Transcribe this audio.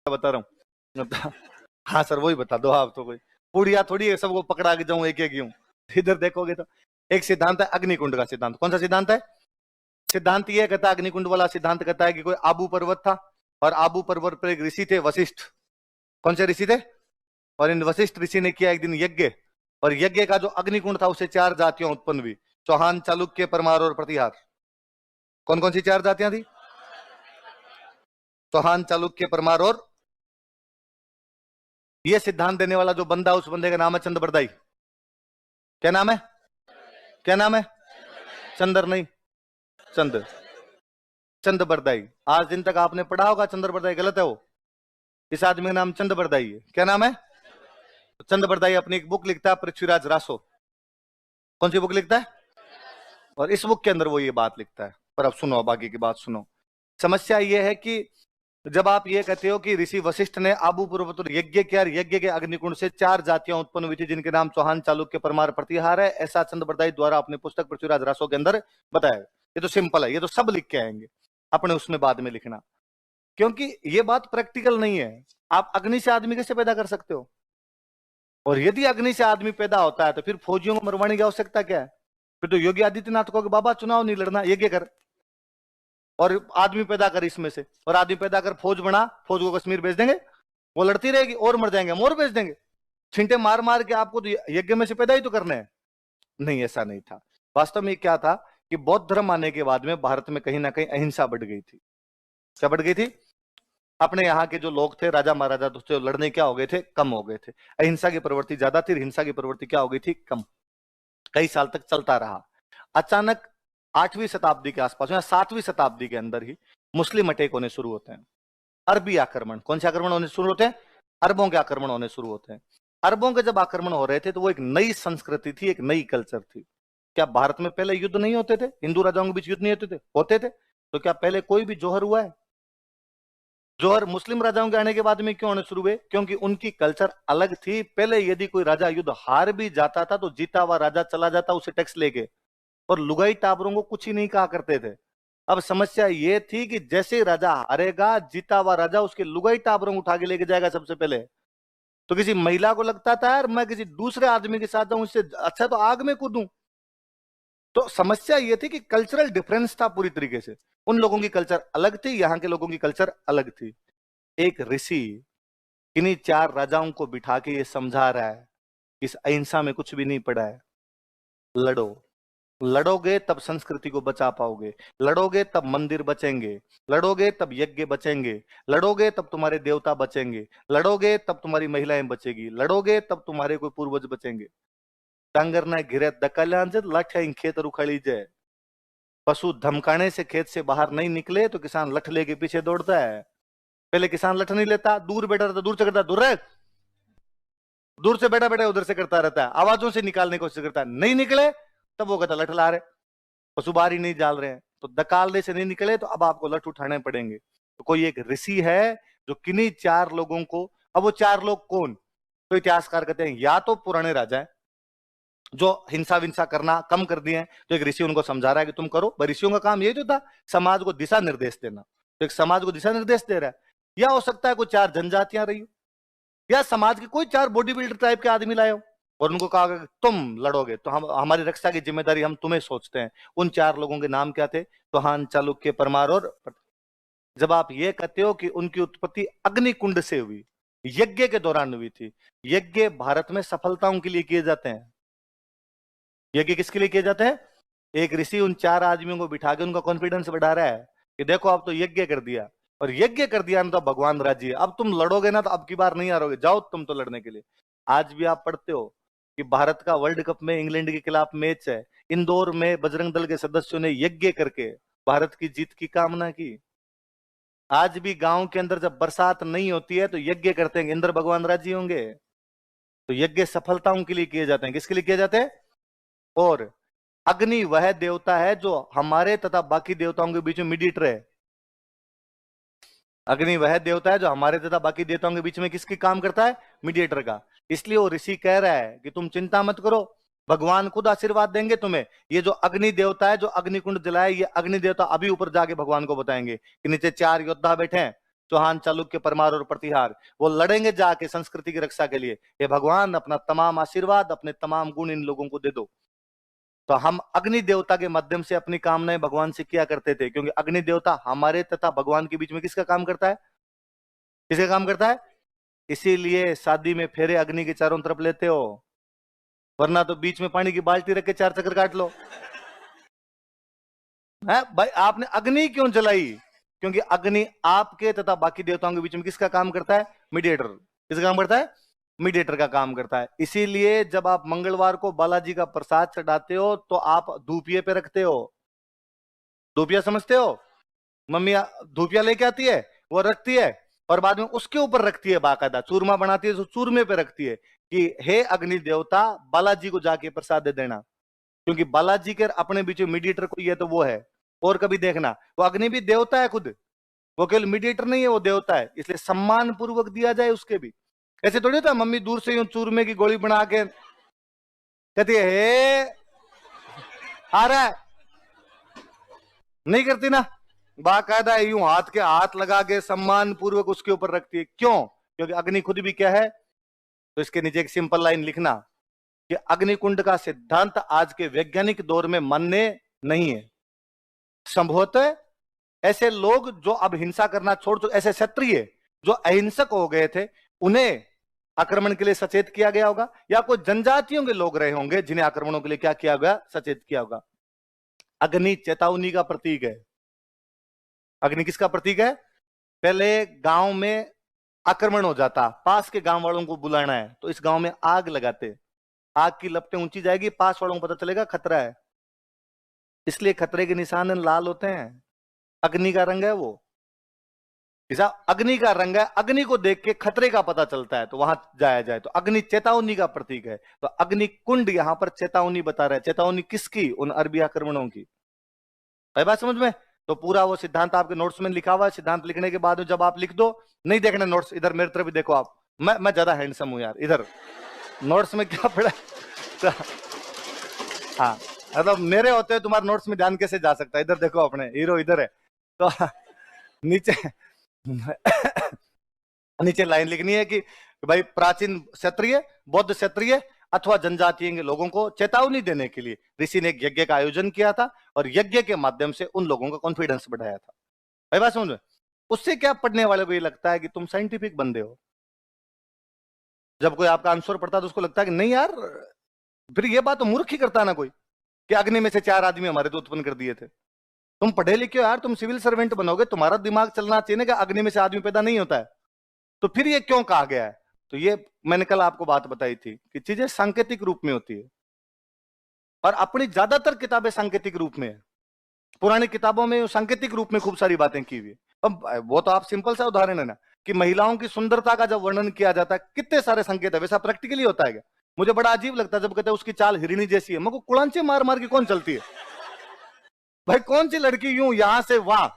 बता रहा हूँ। हाँ सर वही बता दो आप, तो कोई पुड़िया थोड़ी है सबको पकड़ा के जाऊं एक एक यूं। इधर देखोगे तो एक सिद्धांत है अग्निकुंड का सिद्धांत। कौन सा सिद्धांत है? सिद्धांत ये कहता है, अग्निकुंड वाला सिद्धांत कहता है कि कोई आबू पर्वत था और आबू पर्वत पर एक ऋषि थे वशिष्ठ। कौन से ऋषि थे? और इन वशिष्ठ ऋषि ने किया एक दिन यज्ञ, और यज्ञ का जो अग्निकुंड था उससे 4 जातियां उत्पन्न हुई, चौहान, चालुक्य, परमार और प्रतिहार। कौन कौन सी 4 जातियां थी? चौहान, चालुक्य, परमार और। ये सिद्धांत देने वाला जो बंदा, उस बंदे का नाम है चंद्रबरदाई। क्या नाम है? क्या नाम है? चंद्र नहीं, चंद्र, चंद्रबरदाई। आज दिन तक आपने पढ़ा होगा चंद्रबरदाई, गलत है वो। इस आदमी का नाम चंद्रबरदाई है। क्या नाम है? चंद्रबरदाई अपनी एक बुक लिखता है, पृथ्वीराज रासो। कौन सी बुक लिखता है? और इस बुक के अंदर वो ये बात लिखता है। पर अब सुनो, बाकी की बात सुनो। समस्या ये है कि जब आप ये कहते हो कि ऋषि वशिष्ठ ने आबू पर्वत पर यज्ञ किया, यज्ञ के अग्निकुंड से 4 जातियां उत्पन्न हुई थी जिनके नाम चौहान, चालुक्य, परमार, प्रतिहार है, ऐसा चंद्रबरदाई द्वारा अपनी पुस्तक पृथ्वीराज रासो के अंदर बताया। ये तो सिंपल है, ये तो सब लिख के आएंगे, अपने उसमें बाद में लिखना, क्योंकि ये बात प्रैक्टिकल नहीं है। आप अग्नि से आदमी कैसे पैदा कर सकते हो? और यदि अग्नि से आदमी पैदा होता है तो फिर फौजियों को मरवाने की आवश्यकता क्या है? फिर तो योगी आदित्यनाथ को बाबा चुनाव नहीं लड़ना, यज्ञ कर और आदमी पैदा कर इसमें से, और आदमी पैदा कर, फौज बना, फौज को कश्मीर भेज देंगे, वो लड़ती रहेगी और मर जाएंगे, हम और भेज देंगे। छींटे मार मार के आपको तो यज्ञ में से पैदा ही तो करना है। नहीं, ऐसा नहीं था। वास्तव में क्या था कि बौद्ध धर्म आने के बाद में भारत में कहीं ना कहीं अहिंसा बढ़ गई थी। क्या बढ़ गई थी? अपने यहाँ के जो लोग थे, राजा महाराजा, तो लड़ने क्या हो गए थे? कम हो गए थे। अहिंसा की प्रवृत्ति ज्यादा थी, हिंसा की प्रवृत्ति क्या हो गई थी? कम। कई साल तक चलता रहा। अचानक 8वीं शताब्दी के आसपास या 7वीं शताब्दी के अंदर ही मुस्लिम अटैक होने शुरू होते हैं। अरबी आक्रमण। कौन से आक्रमण होने शुरू होते हैं? अरबों के आक्रमण होने शुरू होते हैं। अरबों के जब आक्रमण हो रहे थे तो वो एक नई संस्कृति थी, एक नई कल्चर थी। क्या भारत में पहले युद्ध नहीं होते थे? हिंदू राजाओं के बीच युद्ध नहीं होते थे? होते थे। तो क्या पहले कोई भी जोहर हुआ है? जोहर मुस्लिम राजाओं के आने के बाद में क्यों होने शुरू हुए? क्योंकि उनकी कल्चर अलग थी। पहले यदि कोई राजा युद्ध हार भी जाता था तो जीता हुआ राजा चला जाता उसे टैक्स लेके, और लुगाई टाबरों को कुछ ही नहीं कहा करते थे। अब समस्या यह थी कि जैसे राजा हारेगा, जीता हुआ राजा उसके लुगाई टाबरों को उठा के लेके जाएगा सबसे पहले। तो किसी महिला को लगता था यार मैं किसी दूसरे आदमी के साथ जाऊं, इससे अच्छा तो आग में कूदूं। तो समस्या यह थी कि कल्चरल डिफरेंस था पूरी तरीके से। उन लोगों की कल्चर अलग थी, यहां के लोगों की कल्चर अलग थी। एक ऋषि इन्हीं 4 राजाओं को बिठा के ये समझा रहा है इस अहिंसा में कुछ भी नहीं पड़ा है। लड़ो, लड़ोगे तब संस्कृति को बचा पाओगे, लड़ोगे तब मंदिर बचेंगे, लड़ोगे तब यज्ञ बचेंगे, लड़ोगे तब तुम्हारे देवता बचेंगे, लड़ोगे तब तुम्हारी महिलाएं बचेगी, लड़ोगे तब तुम्हारे कोई पूर्वज बचेंगे। डांगरना घिरे दकाल्यांचे लाठ्या खेत रुखाड़ी जाए। पशु धमकाने से खेत से बाहर नहीं निकले तो किसान लठ लेके पीछे दौड़ता है। पहले किसान लठ नहीं लेता, दूर बैठा रहता, दूर से करता, दूर रह, दूर से बैठा बैठा उधर से करता रहता है, आवाजों से निकालने की कोशिश करता है, नहीं निकले तब वो कहता लठ ला रहे, पशु बाहर ही नहीं डाल रहे हैं, तो दकालने से नहीं निकले तो अब आपको लठ उठाने पड़ेंगे। तो कोई एक ऋषि है जो किन्हीं 4 लोगों को, अब वो 4 लोग कौन? तो इतिहासकार कहते हैं या तो पुराने राजा है जो हिंसा विंसा करना कम कर दिए हैं, तो एक ऋषि उनको समझा रहा है कि तुम करो। ऋषियों का काम यही तो था, समाज को दिशा निर्देश देना। तो एक समाज को दिशा निर्देश दे रहा है। या हो सकता है कोई 4 जनजातियां रही हो, या समाज के कोई 4 बॉडी बिल्डर टाइप के आदमी लाए हो और उनको कहा कि तुम लड़ोगे तो हम हमारी रक्षा की जिम्मेदारी हम तुम्हें सोचते हैं। उन 4 लोगों के नाम क्या थे? चौहान, चालुक्य, परमार और। जब आप ये कहते हो कि उनकी उत्पत्ति अग्निकुंड से हुई, यज्ञ के दौरान हुई थी। यज्ञ भारत में सफलताओं के लिए किए जाते हैं। यज्ञ किसके लिए किए जाते हैं? एक ऋषि उन 4 आदमियों को बिठा के उनका कॉन्फिडेंस बढ़ा रहा है कि देखो अब तो यज्ञ कर दिया, और यज्ञ कर दिया ना तो भगवान राजी है, अब तुम लड़ोगे ना तो अब की बार नहीं हारोगे, जाओ तुम तो लड़ने के लिए। आज भी आप पढ़ते हो कि भारत का वर्ल्ड कप में इंग्लैंड के खिलाफ मैच है, इंदौर में बजरंग दल के सदस्यों ने यज्ञ करके भारत की जीत की कामना की। आज भी गांव के अंदर जब बरसात नहीं होती है तो यज्ञ करते हैं, इंद्र भगवान राजी होंगे। तो यज्ञ सफलताओं के लिए किए जाते हैं। किसके लिए किए जाते हैं? और अग्नि वह देवता है जो हमारे तथा बाकी देवताओं के बीच में मीडिएटर है। अग्नि वह देवता है जो हमारे तथा बाकी देवताओं के बीच में किसकी काम करता है? मीडिएटर का। इसलिए वो ऋषि कह रहा है कि तुम चिंता मत करो, भगवान खुद आशीर्वाद देंगे तुम्हें। ये जो अग्नि देवता है जो अग्निकुंड जलाए, ये अग्नि देवता अभी ऊपर जाके भगवान को बताएंगे कि नीचे 4 योद्धा बैठे हैं, चौहान, चालुक्य, परमार और प्रतिहार, वो लड़ेंगे जाके संस्कृति की रक्षा के लिए। हे भगवान, अपना तमाम आशीर्वाद, अपने तमाम गुण इन लोगों को दे दो। तो हम अग्नि देवता के माध्यम से अपनी कामनाएं भगवान से किया करते थे, क्योंकि अग्नि देवता हमारे तथा भगवान के बीच में किसका काम करता है? किसका काम करता है? इसीलिए शादी में फेरे अग्नि के चारों तरफ लेते हो, वरना तो बीच में पानी की बाल्टी रख के 4 चक्कर काट लो। है भाई, आपने अग्नि क्यों जलाई? क्योंकि अग्नि आपके तथा बाकी देवताओं के बीच में किसका काम करता है? मीडिएटर। किसका काम करता है? मीडिएटर का काम करता है। इसीलिए जब आप मंगलवार को बालाजी का प्रसाद चढ़ाते हो तो आप धूपिये पे रखते हो। धूपिया समझते हो? मम्मी धूपिया लेके आती है, वो रखती है और बाद में उसके ऊपर रखती है, बाकायदा चूरमा बनाती है तो चूरमे पे रखती है कि हे अग्नि देवता, बालाजी को जाके प्रसाद दे देना। क्योंकि बालाजी के अपने बीच में मीडिएटर कोई है तो वो है। और कभी देखना, वो अग्नि भी देवता है खुद, वो केवल मीडिएटर नहीं है, वो देवता है, इसलिए सम्मान पूर्वक दिया जाए उसके भी। ऐसे थोड़ी होता मम्मी दूर से यूं चूरमे की गोली बना के कहती है हे आ रहा है, नहीं करती ना, बाकायदा यूं हाथ के हाथ लगा के सम्मान पूर्वक उसके ऊपर रखती है। क्यों? क्योंकि अग्नि खुद भी क्या है? तो इसके नीचे एक सिंपल लाइन लिखना कि अग्निकुंड का सिद्धांत आज के वैज्ञानिक दौर में मान्य नहीं है। संभवतः ऐसे लोग जो अब हिंसा करना छोड़, तो ऐसे क्षत्रिय जो अहिंसक हो गए थे उन्हें आक्रमण के लिए सचेत किया गया होगा, या कोई जनजातियों के लोग रहे होंगे जिन्हें आक्रमणों के लिए क्या किया गया? सचेत किया होगा। अग्नि चेतावनी का प्रतीक है। अग्नि किसका प्रतीक है? पहले गांव में आक्रमण हो जाता, पास के गांव वालों को बुलाना है तो इस गांव में आग लगाते, आग की लपटें ऊंची जाएगी, पास वालों को पता चलेगा खतरा है, इसलिए खतरे के निशान लाल होते हैं। अग्नि का रंग है वो, जैसा अग्नि का रंग है, अग्नि को देख के खतरे का पता चलता है तो वहां जाया जाए। तो अग्नि चेतावनी का प्रतीक है, तो अग्नि कुंड यहां पर चेतावनी बता रहा है। चेतावनी किसकी? उन अरबी आक्रमणों की। है बात समझ में? तो पूरा वो सिद्धांत आपके नोट्स में लिखा हुआ है। सिद्धांत लिखने के बाद जब आप लिख दो, नहीं देखना नोट्स, इधर मेरी तरफ भी देखो आप, मैं ज्यादा हैंडसम हूं यार, इधर नोट्स में क्या पड़ा तो, हाँ मतलब मेरे होते हैं तुम्हारे नोट्स में ध्यान कैसे जा सकता है? इधर देखो, अपने हीरो इधर है। तो नीचे नीचे लाइन लिखनी है कि भाई प्राचीन क्षत्रिय, बौद्ध क्षत्रिय अथवा जनजातीय के लोगों को चेतावनी देने के लिए ऋषि ने एक यज्ञ का आयोजन किया था और यज्ञ के माध्यम से उन लोगों का कॉन्फिडेंस बढ़ाया था। भाई बात समझ में? उससे क्या पढ़ने वाले को ये लगता है कि तुम साइंटिफिक बंदे हो। जब कोई आपका आंसर पढ़ता है तो उसको लगता है कि नहीं यार, फिर ये बात तो मूर्ख ही करता है ना कोई, कि अग्नि में से 4 आदमी हमारे तो उत्पन्न कर दिए थे। तुम पढ़े लिखे हो यार, तुम सिविल सर्वेंट बनोगे, तुम्हारा दिमाग चलना चाहिए ना कि अग्नि में से आदमी पैदा नहीं होता है। तो फिर ये क्यों कहा गया है? तो ये मैंने कल आपको बात बताई थी कि चीजें सांकेतिक रूप में होती है, और अपनी ज्यादातर किताबें सांकेतिक रूप में है। पुरानी किताबों में सांकेतिक रूप में खूब सारी बातें की हुई है। अब वो तो आप सिंपल सा उदाहरण है ना, कि महिलाओं की सुंदरता का जब वर्णन किया जाता है कितने सारे संकेत है। वैसा प्रैक्टिकली होता है क्या? मुझे बड़ा अजीब लगता है जब कहते हैं उसकी चाल हिरणी जैसी है। मुझको कुड़ांचे मार मार के कौन चलती है भाई? कौन सी लड़की यूं यहां से वहां